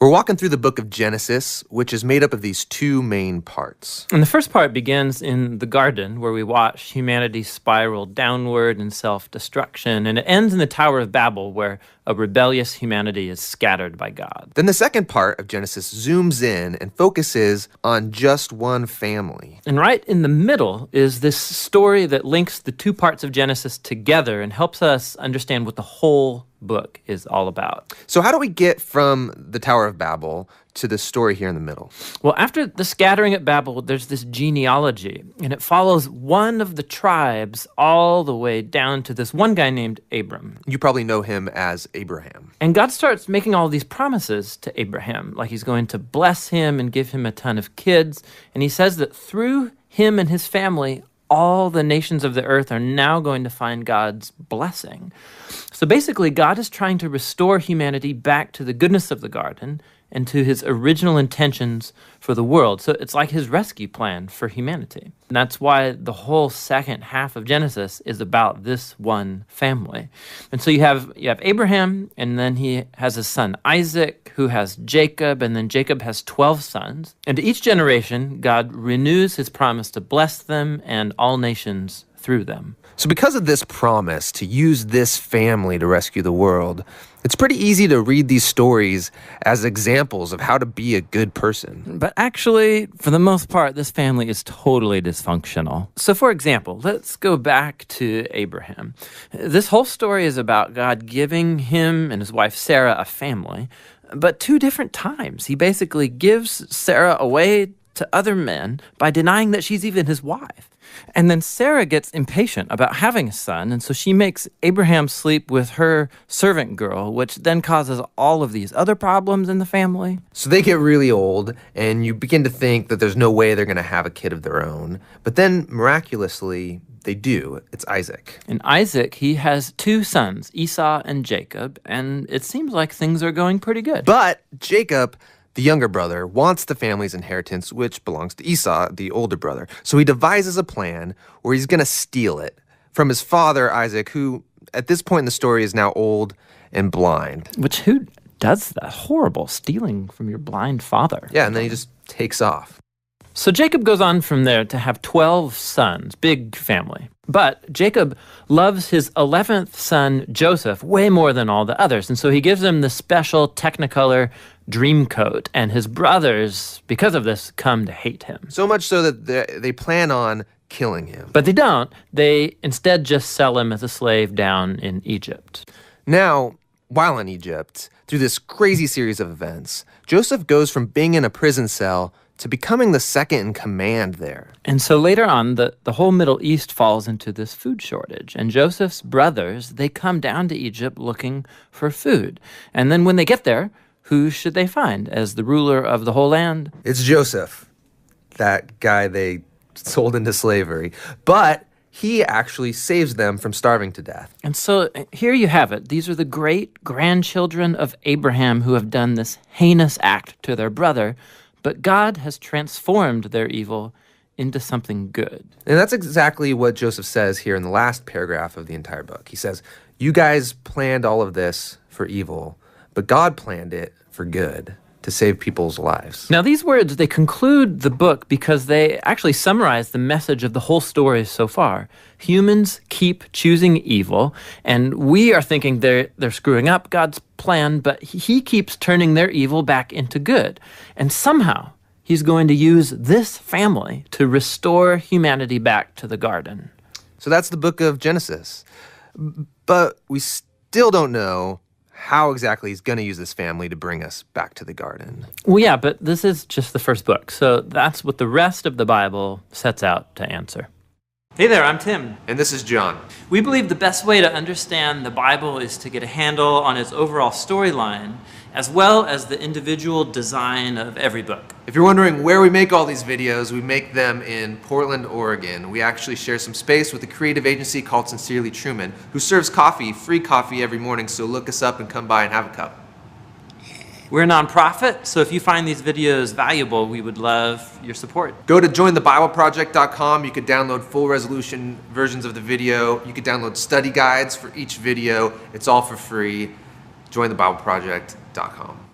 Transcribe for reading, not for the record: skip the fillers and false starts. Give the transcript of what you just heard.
We're walking through the book of Genesis, which is made up of these two main parts. And the first part begins in the garden, where we watch humanity spiral downward in self-destruction, and it ends in the Tower of Babel, where a rebellious humanity is scattered by God. Then the second part of Genesis zooms in and focuses on just one family. And right in the middle is this story that links the two parts of Genesis together and helps us understand what the whole book is all about. So how do we get from the Tower of Babel to the story here in the middle? Well, after the scattering at Babel, there's this genealogy, and it follows one of the tribes all the way down to this one guy named Abram. You probably know him as Abraham. And God starts making all these promises to Abraham, like he's going to bless him and give him a ton of kids. And he says that through him and his family, all the nations of the earth are now going to find God's blessing. So basically, God is trying to restore humanity back to the goodness of the garden and to his original intentions for the world. So it's like his rescue plan for humanity. And that's why the whole second half of Genesis is about this one family. And so you have Abraham, and then he has his son Isaac, who has Jacob, and then Jacob has 12 sons. And to each generation, God renews his promise to bless them and all nations through them. So because of this promise to use this family to rescue the world, it's pretty easy to read these stories as examples of how to be a good person. But actually, for the most part, this family is totally dysfunctional. So for example, let's go back to Abraham. This whole story is about God giving him and his wife Sarah a family, but two different times. He basically gives Sarah away to other men by denying that she's even his wife. And then Sarah gets impatient about having a son, and so she makes Abraham sleep with her servant girl, which then causes all of these other problems in the family. So they get really old, and you begin to think that there's no way they're going to have a kid of their own. But then, miraculously, they do. It's Isaac. And Isaac, he has two sons, Esau and Jacob, and it seems like things are going pretty good. But Jacob, the younger brother, wants the family's inheritance, which belongs to Esau, the older brother. So he devises a plan where he's going to steal it from his father, Isaac, who at this point in the story is now old and blind. Which, who does that? Horrible, stealing from your blind father. Yeah, and then he just takes off. So Jacob goes on from there to have 12 sons, big family. But Jacob loves his 11th son, Joseph, way more than all the others. And so he gives him the special Technicolor dream coat. And his brothers, because of this, come to hate him. So much so that they plan on killing him. But they don't. They instead just sell him as a slave down in Egypt. Now, while in Egypt, through this crazy series of events, Joseph goes from being in a prison cell to becoming the second in command there. And so later on, the whole Middle East falls into this food shortage. And Joseph's brothers, they come down to Egypt looking for food. And then when they get there, who should they find as the ruler of the whole land? It's Joseph, that guy they sold into slavery. But he actually saves them from starving to death. And so here you have it. These are the great-grandchildren of Abraham who have done this heinous act to their brother. But God has transformed their evil into something good. And that's exactly what Joseph says here in the last paragraph of the entire book. He says, you guys planned all of this for evil, but God planned it for good, to save people's lives. Now, these words, they conclude the book because they actually summarize the message of the whole story so far. Humans keep choosing evil, and we are thinking they're screwing up God's plan, but he keeps turning their evil back into good. And somehow, he's going to use this family to restore humanity back to the garden. So that's the book of Genesis. But we still don't know how exactly he's going to use this family to bring us back to the garden. Well, yeah, but this is just the first book, so that's what the rest of the Bible sets out to answer. Hey there, I'm Tim. And this is John. We believe the best way to understand the Bible is to get a handle on its overall storyline, as well as the individual design of every book. If you're wondering where we make all these videos, we make them in Portland, Oregon. We actually share some space with a creative agency called Sincerely Truman, who serves coffee, free coffee every morning, so look us up and come by and have a cup. We're a nonprofit, so if you find these videos valuable, we would love your support. Go to jointhebibleproject.com. You could download full resolution versions of the video. You could download study guides for each video. It's all for free. jointhebibleproject.com.